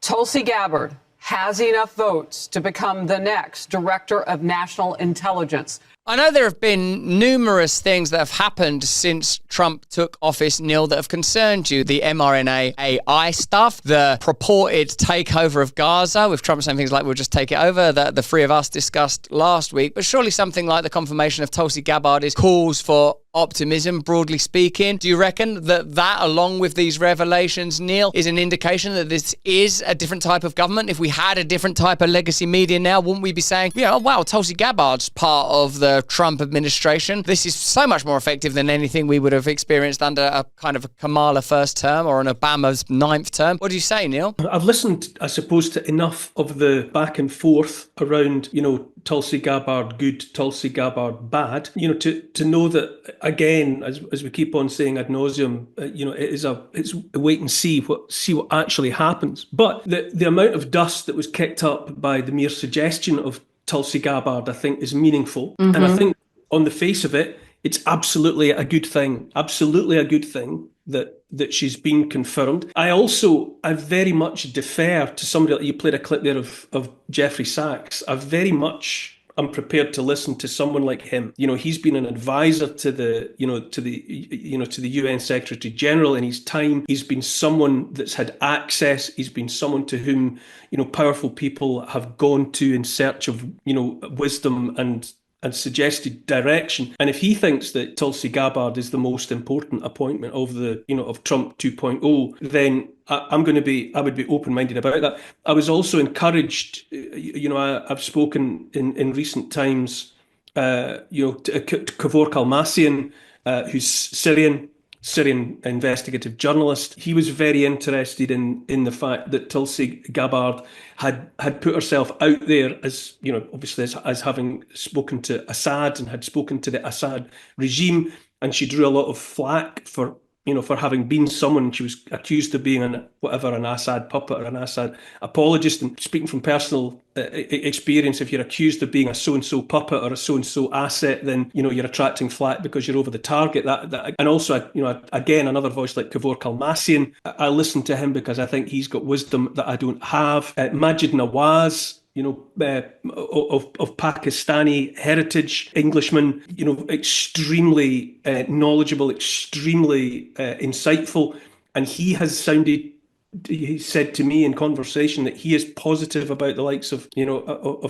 Tulsi Gabbard has enough votes to become the next director of national intelligence. I know there have been numerous things that have happened since Trump took office, Neil, that have concerned you. The mRNA AI stuff, the purported takeover of Gaza, with Trump saying things like, we'll just take it over, that the three of us discussed last week. But surely something like the confirmation of Tulsi Gabbard is cause for optimism, broadly speaking. Do you reckon that along with these revelations, Neil, is an indication that this is a different type of government? If we had a different type of legacy media now, wouldn't we be saying, yeah, oh, wow, Tulsi Gabbard's part of the Trump administration. This is so much more effective than anything we would have experienced under a kind of a Kamala first term or an Obama's ninth term. What do you say, Neil? I've listened, I suppose, to enough of the back and forth around, Tulsi Gabbard good, Tulsi Gabbard bad, to know that, again, as we keep on saying ad nauseum, it's a wait and see what actually happens. But the amount of dust that was kicked up by the mere suggestion of Tulsi Gabbard, I think, is meaningful. Mm-hmm. And I think on the face of it, it's absolutely a good thing. Absolutely a good thing that she's been confirmed. I very much defer to somebody like you played a clip there of Jeffrey Sachs. I'm prepared to listen to someone like him. He's been an advisor to the UN Secretary General in his time. He's been someone that's had access. He's been someone to whom, powerful people have gone to in search of, wisdom and suggested direction. And if he thinks that Tulsi Gabbard is the most important appointment of of Trump 2.0, then I would be open-minded about that. I was also encouraged, I've spoken in recent times, to Kavor Kalmassian, who's Syrian investigative journalist. He was very interested in the fact that Tulsi Gabbard had put herself out there as, obviously as having spoken to Assad and had spoken to the Assad regime, and she drew a lot of flack for having been someone. She was accused of being an Assad puppet or an Assad apologist. And speaking from personal experience, if you're accused of being a so-and-so puppet or a so-and-so asset, then, you're attracting flack because you're over the target. And also, again, another voice like Kavor Kalmassian, I listen to him because I think he's got wisdom that I don't have. Majid Nawaz, of Pakistani heritage, Englishman, extremely knowledgeable, extremely insightful. And he said to me in conversation that he is positive about the likes of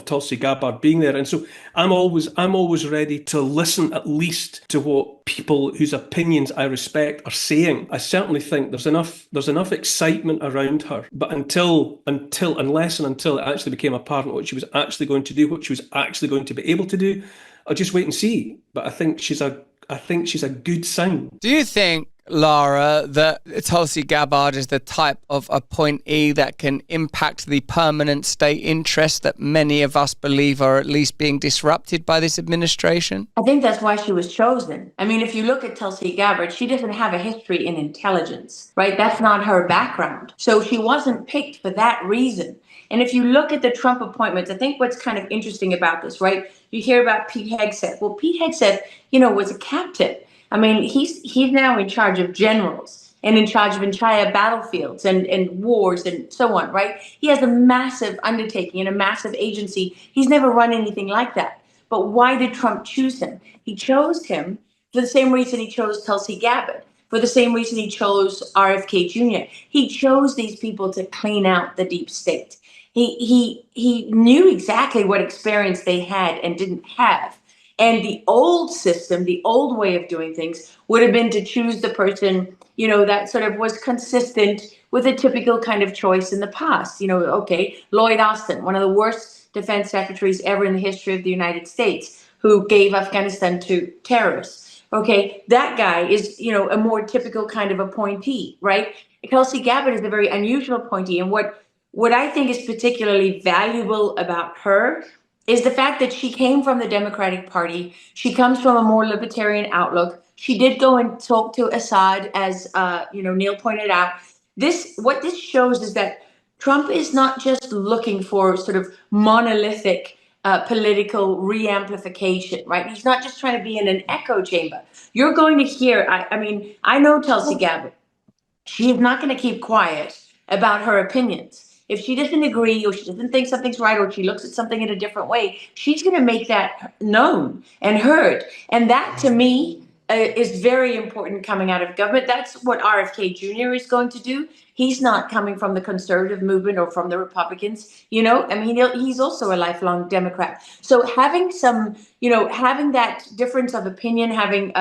Tulsi Gabbard being there. And so I'm always ready to listen at least to what people whose opinions I respect are saying. I certainly think there's enough excitement around her. But until it actually became apparent what she was actually going to do, what she was actually going to be able to do, I'll just wait and see. But I think she's a good sign. Do you think, Lara, that Tulsi Gabbard is the type of appointee that can impact the permanent state interests that many of us believe are at least being disrupted by this administration? I think that's why she was chosen. I mean, if you look at Tulsi Gabbard, she doesn't have a history in intelligence, right? That's not her background. So she wasn't picked for that reason. And if you look at the Trump appointments, I think what's kind of interesting about this, right? You hear about Pete Hegseth. Well, Pete Hegseth, was a captain. I mean, he's now in charge of generals and in charge of entire battlefields and wars and so on, right? He has a massive undertaking and a massive agency. He's never run anything like that. But why did Trump choose him? He chose him for the same reason he chose Tulsi Gabbard, for the same reason he chose RFK Jr. He chose these people to clean out the deep state. He knew exactly what experience they had and didn't have. And the old system, the old way of doing things would have been to choose the person, that sort of was consistent with a typical kind of choice in the past. Lloyd Austin, one of the worst defense secretaries ever in the history of the United States, who gave Afghanistan to terrorists. Okay, that guy is, a more typical kind of appointee, right? Tulsi Gabbard is a very unusual appointee. And what I think is particularly valuable about her is the fact that she came from the Democratic Party. She comes from a more libertarian outlook. She did go and talk to Assad, as Neil pointed out. What this shows is that Trump is not just looking for sort of monolithic political re-amplification, right? He's not just trying to be in an echo chamber. You're going to hear, I know Tulsi Gabbard. She is not going to keep quiet about her opinions. if she doesn't agree or she doesn't think something's right or she looks at something in a different way, she's going to make that known and heard. And that to me is very important coming out of government. That's what RFK Jr. is going to do. He's not coming from the conservative movement or from the Republicans. I mean, he's also a lifelong Democrat. So having some, having that difference of opinion, having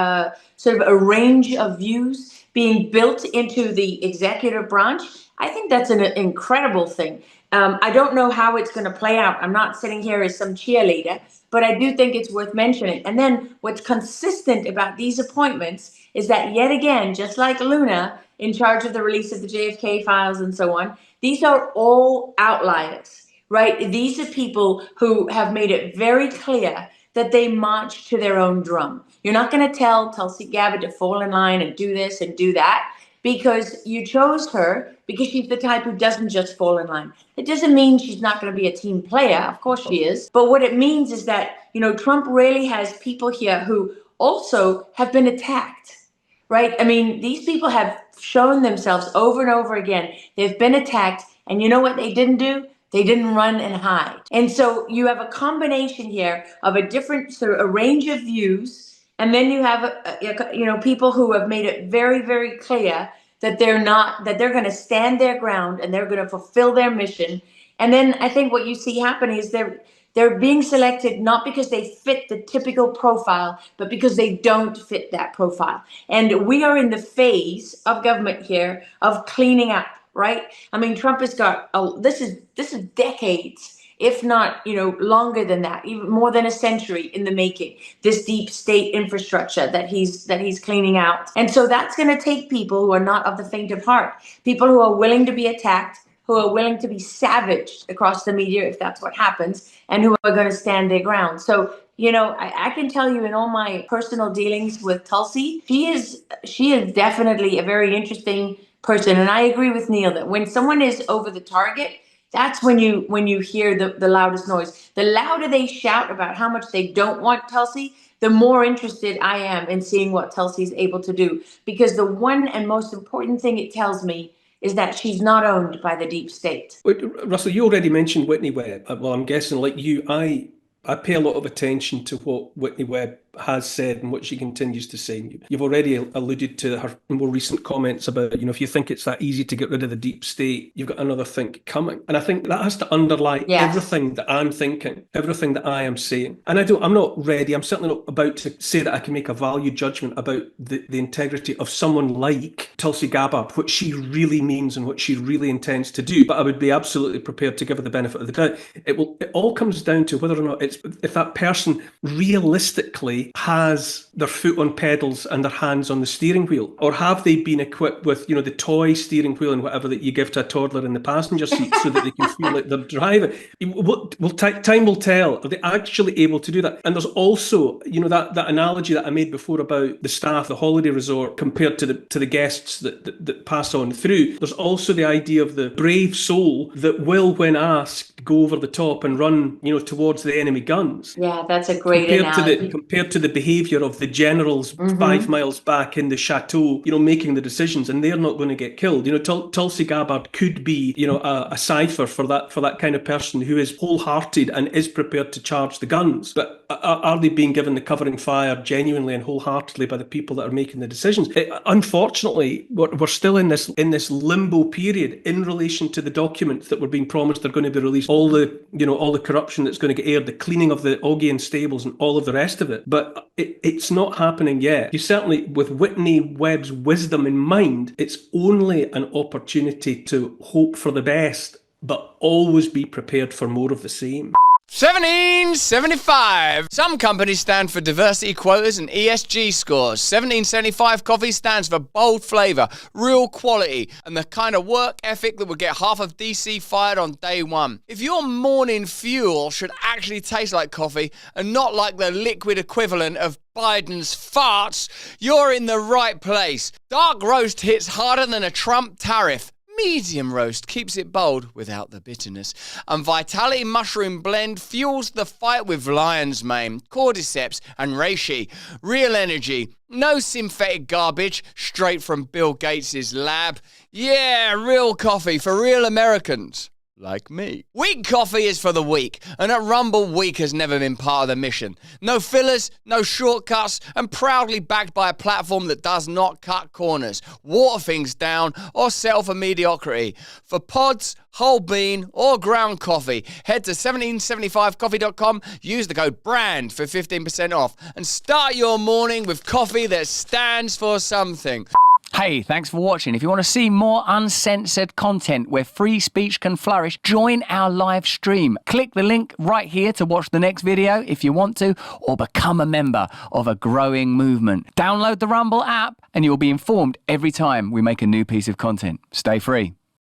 sort of a range of views being built into the executive branch, I think that's an incredible thing. I don't know how it's going to play out. I'm not sitting here as some cheerleader, but I do think it's worth mentioning. And then what's consistent about these appointments is that yet again, just like Luna in charge of the release of the JFK files and so on, these are all outliers, right? These are people who have made it very clear that they march to their own drum. You're not going to tell Tulsi Gabbard to fall in line and do this and do that, because you chose her because she's the type who doesn't just fall in line. It doesn't mean she's not going to be a team player. Of course she is. But what it means is that, Trump really has people here who also have been attacked, right? I mean, these people have shown themselves over and over again. They've been attacked. And you know what they didn't do? They didn't run and hide. And so you have a combination here of a different sort of a range of views. And then you have, people who have made it very, very clear that they're going to stand their ground and they're going to fulfill their mission. And then I think what you see happening is they're being selected not because they fit the typical profile, but because they don't fit that profile. And we are in the phase of government here of cleaning up, right? I mean, Trump has got, this is decades, if not, longer than that, even more than a century in the making, this deep state infrastructure that he's cleaning out. And so that's going to take people who are not of the faint of heart, people who are willing to be attacked, who are willing to be savaged across the media if that's what happens, and who are going to stand their ground. So, I can tell you in all my personal dealings with Tulsi, she is definitely a very interesting person. And I agree with Neil that when someone is over the target, that's when you hear the loudest noise. The louder they shout about how much they don't want Tulsi, the more interested I am in seeing what Tulsi is able to do. Because the one and most important thing it tells me is that she's not owned by the deep state. Russell, you already mentioned Whitney Webb. Well, I'm guessing like you, I pay a lot of attention to what Whitney Webb has said and what she continues to say. You've already alluded to her more recent comments about, if you think it's that easy to get rid of the deep state, you've got another think coming. And I think that has to underlie everything that I'm thinking, everything that I am saying. And I'm not ready. I'm certainly not about to say that I can make a value judgment about the integrity of someone like Tulsi Gabbard, what she really means and what she really intends to do. But I would be absolutely prepared to give her the benefit of the doubt. It all comes down to whether or not if that person realistically has their foot on pedals and their hands on the steering wheel, or have they been equipped with, the toy steering wheel and whatever that you give to a toddler in the passenger seat so that they can feel like they're driving. Time will tell. Are they actually able to do that? And there's also, that analogy that I made before about the staff, the holiday resort, compared to the guests that pass on through. There's also the idea of the brave soul that will, when asked, go over the top and run, towards the enemy guns. Yeah, that's a great analogy. Compared to the behaviour of the generals 5 miles back in the chateau, making the decisions, and they're not going to get killed. Tulsi Gabbard could be, a cipher for that kind of person who is wholehearted and is prepared to charge the guns. But are they being given the covering fire genuinely and wholeheartedly by the people that are making the decisions? Unfortunately, we're still in this limbo period in relation to the documents that were being promised are going to be released. All the corruption that's going to get aired, the cleaning of the Augean stables and all of the rest of it. But it's not happening yet. You certainly, with Whitney Webb's wisdom in mind, it's only an opportunity to hope for the best, but always be prepared for more of the same. 1775. Some companies stand for diversity quotas and ESG scores. 1775 coffee stands for bold flavour, real quality, and the kind of work ethic that would get half of DC fired on day one. If your morning fuel should actually taste like coffee and not like the liquid equivalent of Biden's farts, you're in the right place. Dark roast hits harder than a Trump tariff. Medium roast keeps it bold without the bitterness. And Vitality Mushroom Blend fuels the fight with lion's mane, cordyceps and reishi. Real energy, no synthetic garbage, straight from Bill Gates' lab. Yeah, real coffee for real Americans. like me. Weak coffee is for the weak, and at Rumble, weak has never been part of the mission. No fillers, no shortcuts, and proudly backed by a platform that does not cut corners, water things down, or settle for mediocrity. For pods, whole bean, or ground coffee, head to 1775coffee.com, use the code BRAND for 15% off, and start your morning with coffee that stands for something. Hey, thanks for watching. If you want to see more uncensored content where free speech can flourish, join our live stream. Click the link right here to watch the next video if you want to, or become a member of a growing movement. Download the Rumble app and you'll be informed every time we make a new piece of content. Stay free.